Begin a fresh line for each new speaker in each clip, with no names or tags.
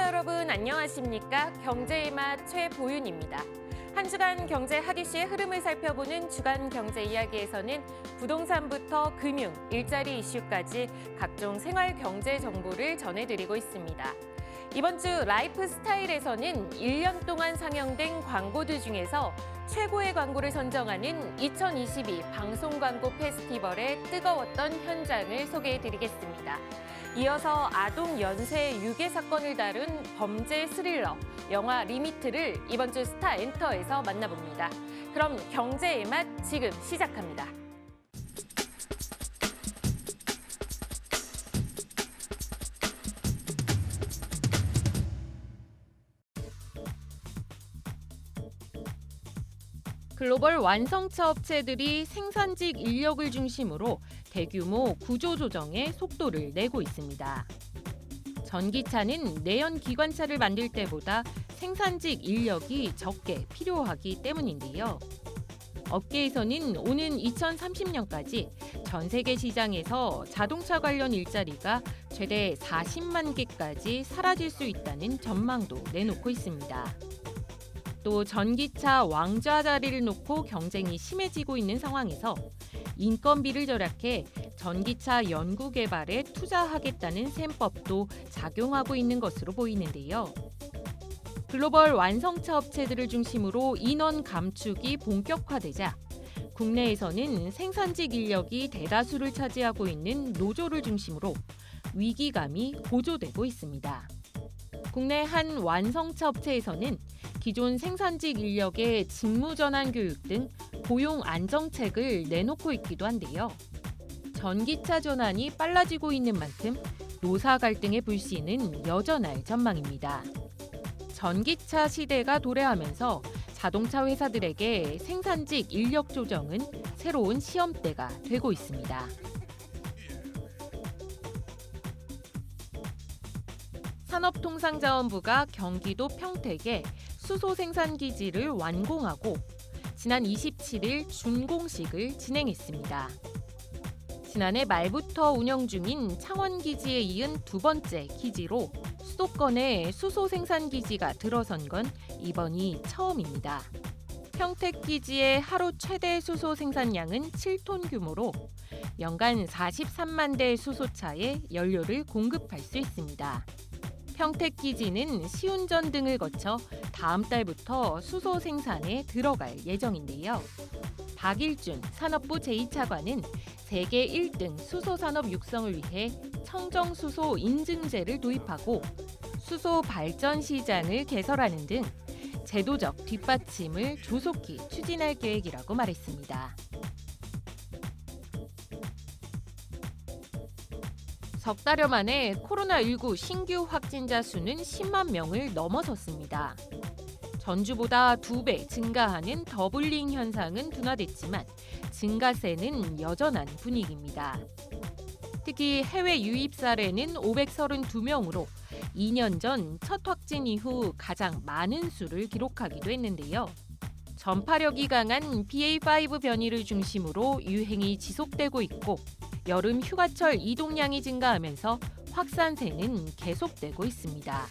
여러분 안녕하십니까? 경제의 맛 최보윤입니다. 한 주간 경제 핫 이슈의 흐름을 살펴보는 주간 경제 이야기에서는 부동산부터 금융, 일자리 이슈까지 각종 생활 경제 정보를 전해드리고 있습니다. 이번 주 라이프 스타일에서는 1년 동안 상영된 광고들 중에서 최고의 광고를 선정하는 2022 방송 광고 페스티벌의 뜨거웠던 현장을 소개해드리겠습니다. 이어서 아동 연쇄 유괴 사건을 다룬 범죄 스릴러 영화 리미트를 이번 주 스타엔터에서 만나봅니다. 그럼 경제의 맛 지금 시작합니다. 글로벌 완성차 업체들이 생산직 인력을 중심으로 대규모 구조조정에 속도를 내고 있습니다. 전기차는 내연 기관차를 만들 때보다 생산직 인력이 적게 필요하기 때문인데요. 업계에서는 오는 2030년까지 전 세계 시장에서 자동차 관련 일자리가 최대 40만 개까지 사라질 수 있다는 전망도 내놓고 있습니다. 또 전기차 왕좌 자리를 놓고 경쟁이 심해지고 있는 상황에서 인건비를 절약해 전기차 연구 개발에 투자하겠다는 셈법도 작용하고 있는 것으로 보이는데요. 글로벌 완성차 업체들을 중심으로 인원 감축이 본격화되자 국내에서는 생산직 인력이 대다수를 차지하고 있는 노조를 중심으로 위기감이 고조되고 있습니다. 국내 한 완성차 업체에서는 기존 생산직 인력의 직무 전환 교육 등 고용 안정책을 내놓고 있기도 한데요. 전기차 전환이 빨라지고 있는 만큼 노사 갈등의 불씨는 여전할 전망입니다. 전기차 시대가 도래하면서 자동차 회사들에게 생산직 인력 조정은 새로운 시험대가 되고 있습니다. 산업통상자원부가 경기도 평택에 수소 생산 기지를 완공하고 지난 27일 준공식을 진행했습니다. 지난해 말부터 운영 중인 창원 기지에 이은 두 번째 기지로 수도권에 수소 생산 기지가 들어선 건 이번이 처음입니다. 평택 기지의 하루 최대 수소 생산량은 7톤 규모로 연간 43만 대 수소차에 연료를 공급할 수 있습니다. 평택 기지는 시운전 등을 거쳐 다음 달부터 수소 생산에 들어갈 예정인데요. 박일준 산업부 제2차관은 세계 1등 수소 산업 육성을 위해 청정수소 인증제를 도입하고 수소 발전 시장을 개설하는 등 제도적 뒷받침을 조속히 추진할 계획이라고 말했습니다. 석 달여 만에 코로나19 신규 확진자 수는 10만 명을 넘어섰습니다. 전주보다 2배 증가하는 더블링 현상은 둔화됐지만 증가세는 여전한 분위기입니다. 특히 해외 유입 사례는 532명으로 2년 전 첫 확진 이후 가장 많은 수를 기록하기도 했는데요. 전파력이 강한 BA.5 변이를 중심으로 유행이 지속되고 있고 여름 휴가철 이동량이 증가하면서 확산세는 계속되고 있습니다.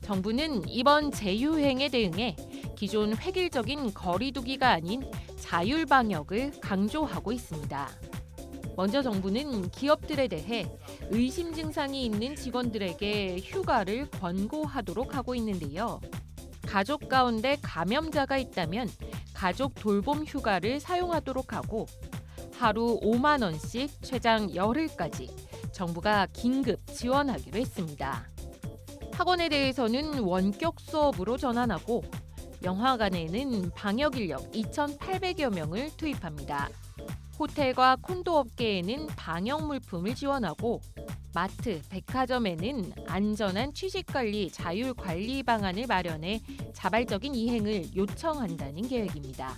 정부는 이번 재유행에 대응해 기존 획일적인 거리 두기가 아닌 자율 방역을 강조하고 있습니다. 먼저 정부는 기업들에 대해 의심 증상이 있는 직원들에게 휴가를 권고하도록 하고 있는데요. 가족 가운데 감염자가 있다면 가족 돌봄 휴가를 사용하도록 하고 하루 5만 원씩 최장 열흘까지 정부가 긴급 지원하기로 했습니다. 학원에 대해서는 원격 수업으로 전환하고 영화관에는 방역 인력 2,800여 명을 투입합니다. 호텔과 콘도 업계에는 방역 물품을 지원하고 마트, 백화점에는 안전한 취식관리 자율 관리 방안을 마련해 자발적인 이행을 요청한다는 계획입니다.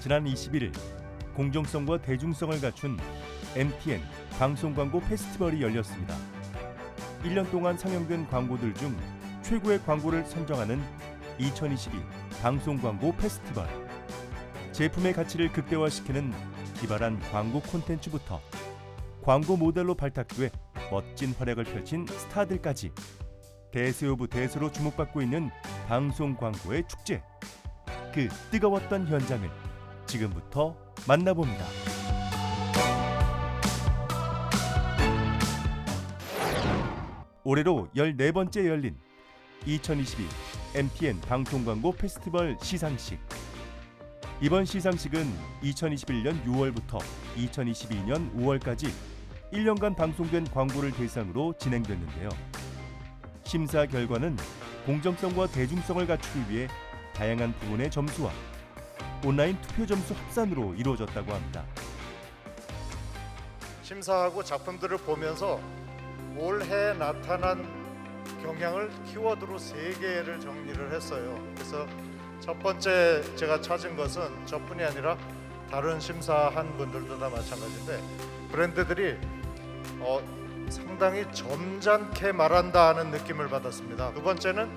지난 21일 공정성과 대중성을 갖춘 MTN 방송광고 페스티벌이 열렸습니다. 1년 동안 상영된 광고들 중 최고의 광고를 선정하는 2022 방송광고 페스티벌. 제품의 가치를 극대화시키는 기발한 광고 콘텐츠부터 광고 모델로 발탁돼 멋진 활약을 펼친 스타들까지 대세 오브 대세로 주목받고 있는 방송 광고의 축제. 그 뜨거웠던 현장을 지금부터 만나봅니다. 올해로 14번째 열린 2022 MTN 방송광고 페스티벌 시상식. 이번 시상식은 2021년 6월부터 2022년 5월까지 1년간 방송된 광고를 대상으로 진행됐는데요. 심사 결과는 공정성과 대중성을 갖추기 위해 다양한 부분의 점수와 온라인 투표 점수 합산으로 이루어졌다고 합니다.
심사하고 작품들을 보면서 올해 나타난 경향을 키워드로 3개를 정리를 했어요. 그래서 첫 번째 제가 찾은 것은 저뿐이 아니라 다른 심사한 분들도 다 마찬가지인데 브랜드들이 상당히 점잖게 말한다 하는 느낌을 받았습니다. 두 번째는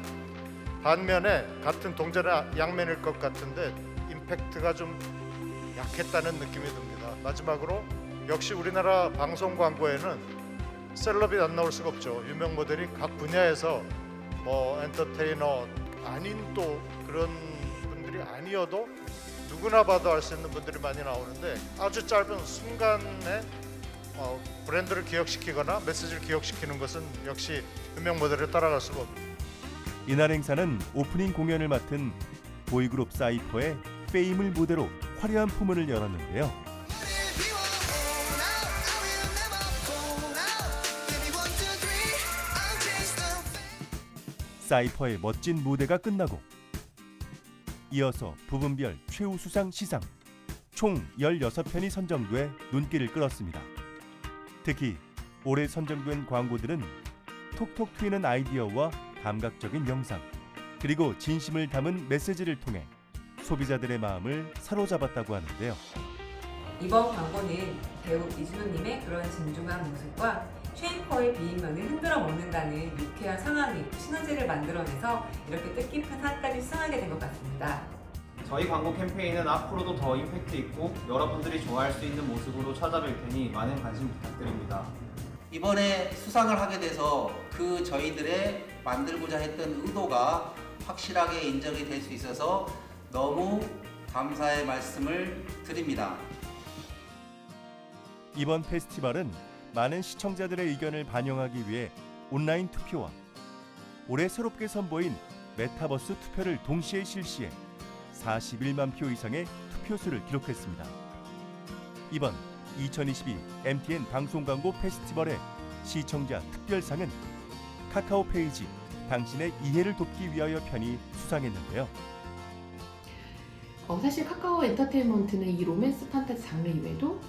반면에 같은 동전의 양면일 것 같은데 임팩트가 좀 약했다는 느낌이 듭니다. 마지막으로 역시 우리나라 방송 광고에는 셀럽이 안 나올 수가 없죠. 유명 모델이 각 분야에서 엔터테이너 아닌 또 그런 분들이 아니어도 누구나 봐도 알 수 있는 분들이 많이 나오는데 아주 짧은 순간에 브랜드를 기억시키거나 메시지를 기억시키는 것은 역시 유명 모델을 따라갈 수가 없습니다.
이날 행사는 오프닝 공연을 맡은 보이그룹 사이퍼의 페임을 무대로 화려한 포문을 열었는데요. 사이퍼의 멋진 무대가 끝나고 이어서 부분별 최우수상 시상 총 16편이 선정돼 눈길을 끌었습니다. 특히 올해 선정된 광고들은 톡톡 튀는 아이디어와 감각적인 영상 그리고 진심을 담은 메시지를 통해 소비자들의 마음을 사로잡았다고 하는데요.
이번 광고는 배우 이준호님의 그런 진중한 모습과 쉐이퍼의 비인면을 흔들어 먹는다는 유쾌한 상황이 시너지를 만들어내서 이렇게 뜻깊은 상까지 수상하게 된 것 같습니다.
저희 광고 캠페인은 앞으로도 더 임팩트 있고 여러분들이 좋아할 수 있는 모습으로 찾아뵐 테니 많은 관심 부탁드립니다.
이번에 수상을 하게 돼서 그 저희들의 만들고자 했던 의도가 확실하게 인정이 될 수 있어서 너무 감사의 말씀을 드립니다.
이번 페스티벌은 많은 시청자들의 의견을 반영하기 위해 온라인 투표와 올해 새롭게 선보인 메타버스 투표를 동시에 실시해 41만 표 이상의 투표수를 기록했습니다. 이번 2022 MTN 방송광고 페스티벌의 시청자 특별상은 카카오 페이지 당신의 이해를 돕기 위하여 편이 수상했는데요.
사실 카카오 엔터테인먼트는 이 로맨스 판타지 장르 이외에도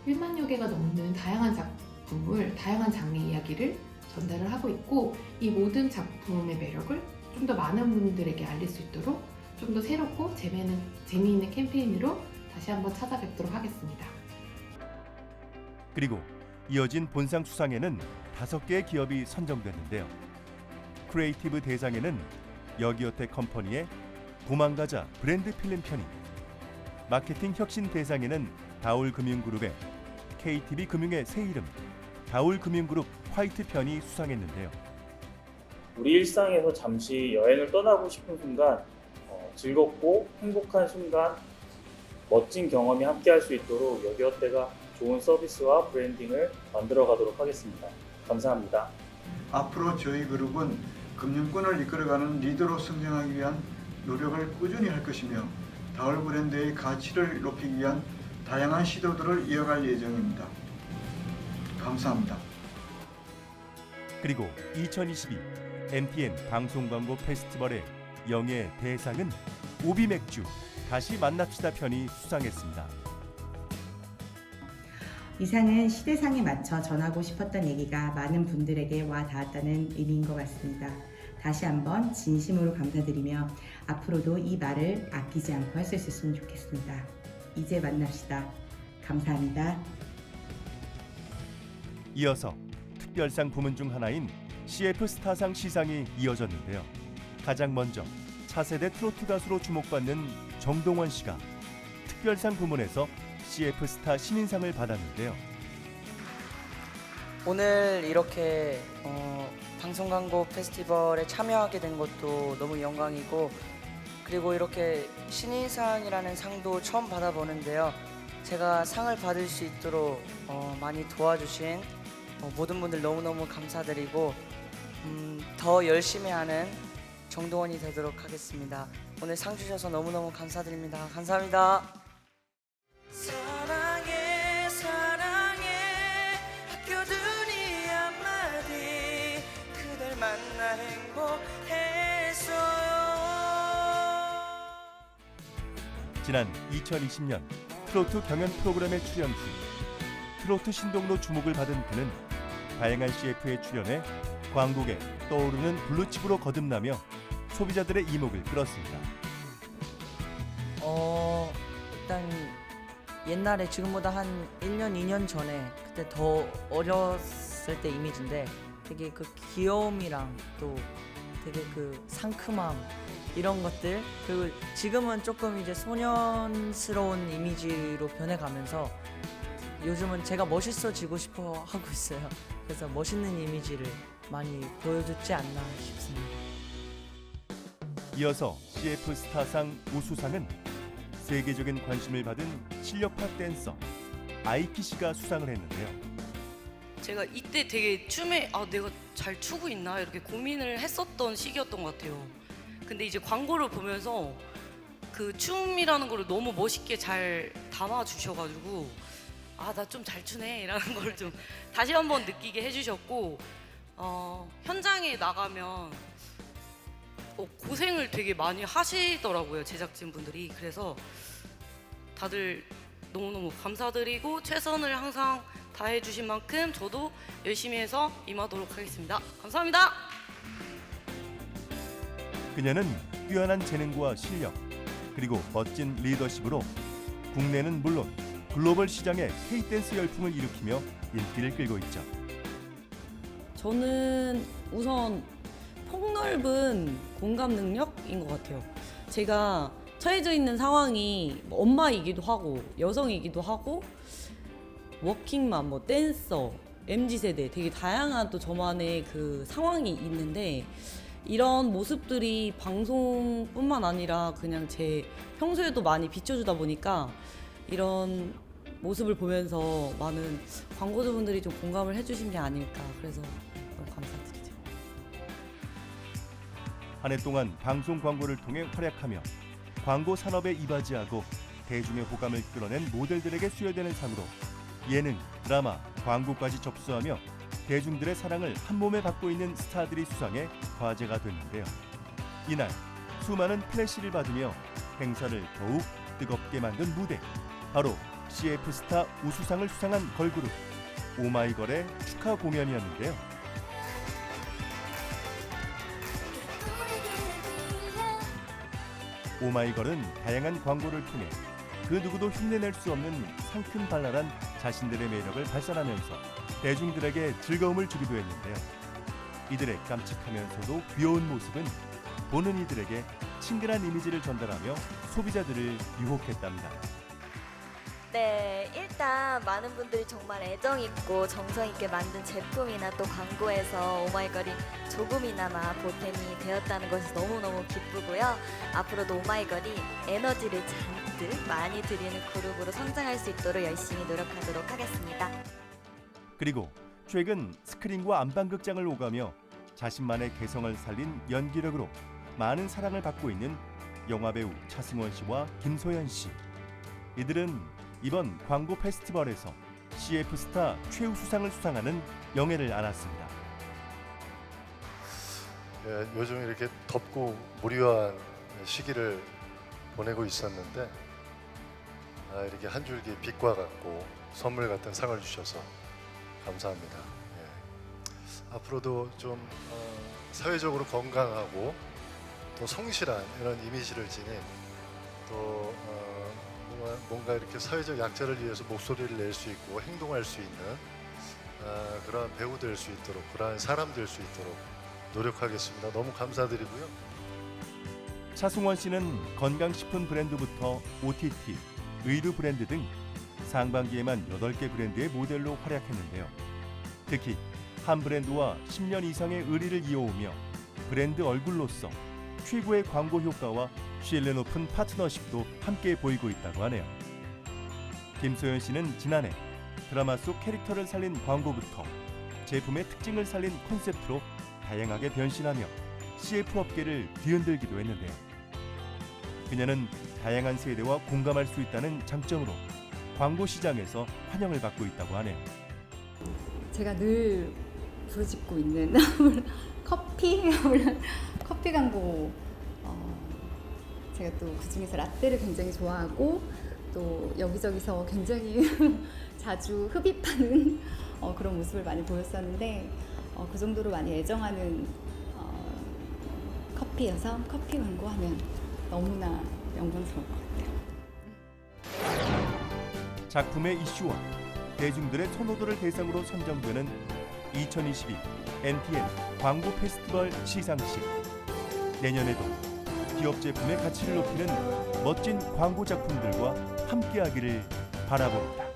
1만여 개가 넘는 다양한 작품을, 다양한 장르 이야기를 전달을 하고 있고 이 모든 작품의 매력을 좀 더 많은 분들에게 알릴 수 있도록 좀 더 새롭고 재미있는 캠페인으로 다시 한번 찾아뵙도록 하겠습니다.
그리고 이어진 본상 수상에는 5개의 기업이 선정됐는데요. 크리에이티브 대상에는 여기어테 컴퍼니의 도망가자 브랜드 필름 편이, 마케팅 혁신 대상에는 다올금융그룹의 KTB금융의 새 이름 다올금융그룹 화이트 편이 수상했는데요.
우리 일상에서 잠시 여행을 떠나고 싶은 순간, 즐겁고 행복한 순간, 멋진 경험이 함께할 수 있도록 여기어때가 좋은 서비스와 브랜딩을 만들어가도록 하겠습니다. 감사합니다.
앞으로 저희 그룹은 금융권을 이끌어가는 리더로 성장하기 위한 노력을 꾸준히 할 것이며 다올 브랜드의 가치를 높이기 위한 다양한 시도들을 이어갈 예정입니다. 감사합니다.
그리고 2022 MTN 방송광고 페스티벌의 영예 대상은 오비맥주 다시 만납시다 편이 수상했습니다.
이 상은 시대상에 맞춰 전하고 싶었던 얘기가 많은 분들에게 와 닿았다는 의미인 것 같습니다. 다시 한번 진심으로 감사드리며 앞으로도 이 말을 아끼지 않고 할 수 있었으면 좋겠습니다. 이제 만납시다. 감사합니다.
이어서 특별상 부문 중 하나인 CF 스타상 시상이 이어졌는데요. 가장 먼저 차세대 트로트 가수로 주목받는 정동원 씨가 특별상 부문에서 CF 스타 신인상을 받았는데요.
오늘 이렇게 방송광고 페스티벌에 참여하게 된 것도 너무 영광이고, 그리고 이렇게 신인상이라는 상도 처음 받아보는데요. 제가 상을 받을 수 있도록 많이 도와주신 모든 분들 너무너무 감사드리고, 더 열심히 하는 정동원이 되도록 하겠습니다. 오늘 상 주셔서 너무너무 감사드립니다. 감사합니다. 사랑해 사랑해 학교들이 한마디 그댈 만나 행복했어요.
지난 2020년 트로트 경연 프로그램에 출연 후 트로트 신동로 주목을 받은 그는 다양한 CF에 출연해 광곡에 떠오르는 블루칩으로 거듭나며 소비자들의 이목을 끌었습니다.
일단 옛날에 지금보다 한 1년, 2년 전에 그때 더 어렸을 때 이미지인데 되게 그 귀여움이랑 또 되게 그 상큼함 이런 것들, 그리고 지금은 조금 이제 소년스러운 이미지로 변해가면서 요즘은 제가 멋있어지고 싶어 하고 있어요. 그래서 멋있는 이미지를 많이 보여줬지 않나 싶습니다.
이어서 CF 스타상 우수상은 세계적인 관심을 받은 실력파 댄서 아이키 씨가 수상을 했는데요.
제가 이때 되게 춤에 내가 잘 추고 있나 이렇게 고민을 했었던 시기였던 것 같아요. 근데 이제 광고를 보면서 그 춤이라는 거를 너무 멋있게 잘 담아 주셔가지고 나 좀 잘 추네 라는 걸 좀 다시 한번 느끼게 해주셨고, 현장에 나가면 고생을 되게 많이 하시더라고요, 제작진 분들이. 그래서 다들 너무너무 감사드리고 최선을 항상 다해 주신 만큼 저도 열심히 해서 임하도록 하겠습니다. 감사합니다.
그녀는 뛰어난 재능과 실력 그리고 멋진 리더십으로 국내는 물론 글로벌 시장에 K-댄스 열풍을 일으키며 인기를 끌고 있죠.
저는 우선 폭넓은 공감 능력인 것 같아요. 제가 처해져 있는 상황이 엄마이기도 하고 여성이기도 하고 워킹맘, 댄서, MZ세대 되게 다양한 또 저만의 그 상황이 있는데, 이런 모습들이 방송뿐만 아니라 그냥 제 평소에도 많이 비춰주다 보니까 이런 모습을 보면서 많은 광고주분들이 좀 공감을 해주신 게 아닐까, 그래서 너무 감사드리죠.
한 해 동안 방송 광고를 통해 활약하며 광고 산업에 이바지하고 대중의 호감을 끌어낸 모델들에게 수여되는 상으로 예능, 드라마, 광고까지 접수하며 대중들의 사랑을 한몸에 받고 있는 스타들이 수상해 화제가 됐는데요. 이날 수많은 플래시를 받으며 행사를 더욱 뜨겁게 만든 무대, 바로 CF 스타 우수상을 수상한 걸그룹 오마이걸의 축하 공연이었는데요. 오마이걸은 다양한 광고를 통해 그 누구도 흉내낼 수 없는 상큼발랄한 자신들의 매력을 발산하면서 대중들에게 즐거움을 주기도 했는데요. 이들의 깜찍하면서도 귀여운 모습은 보는 이들에게 친근한 이미지를 전달하며 소비자들을 유혹했답니다.
네, 일단 많은 분들이 정말 애정 있고 정성 있게 만든 제품이나 또 광고에서 오마이걸이 조금이나마 보탬이 되었다는 것이 너무너무 기쁘고요. 앞으로도 오마이걸이 에너지를 잔뜩 많이 드리는 그룹으로 성장할 수 있도록 열심히 노력하도록 하겠습니다.
그리고 최근 스크린과 안방극장을 오가며 자신만의 개성을 살린 연기력으로 많은 사랑을 받고 있는 영화배우 차승원 씨와 김소연 씨. 이들은 이번 광고 페스티벌에서 CF 스타 최우수상을 수상하는 영예를 안았습니다.
예, 요즘 이렇게 덥고 무료한 시기를 보내고 있었는데 이렇게 한 줄기 빛과 같고 선물 같은 상을 주셔서 감사합니다. 예. 앞으로도 좀 사회적으로 건강하고 또 성실한 이런 이미지를 지닌 또 뭔가 이렇게 사회적 약자를 위해서 목소리를 낼 수 있고 행동할 수 있는
그런 배우 될 수 있도록, 그러한 사람 될 수 있도록 노력하겠습니다. 너무 감사드리고요.
차승원 씨는 건강식품 브랜드부터 OTT, 의류 브랜드 등 상반기에만 8개 브랜드의 모델로 활약했는데요. 특히 한 브랜드와 10년 이상의 의리를 이어오며 브랜드 얼굴로서 최고의 광고 효과와 신뢰 높은 파트너십도 함께 보이고 있다고 하네요. 김소연 씨는 지난해 드라마 속 캐릭터를 살린 광고부터 제품의 특징을 살린 콘셉트로 다양하게 변신하며 CF 업계를 뒤흔들기도 했는데요. 그녀는 다양한 세대와 공감할 수 있다는 장점으로 광고 시장에서 환영을 받고 있다고 하네요.
제가 늘 부르짖고 있는 커피 광고. 제가 또 그중에서 라떼를 굉장히 좋아하고 또 여기저기서 굉장히 자주 흡입하는 그런 모습을 많이 보였었는데 그 정도로 많이 애정하는 커피여서 커피 광고하면 너무나 영광스러울 것 같아요.
작품의 이슈와 대중들의 선호도를 대상으로 선정되는 2022 NTN 광고 페스티벌 시상식. 내년에도 기업 제품의 가치를 높이는 멋진 광고 작품들과 함께하기를 바라봅니다.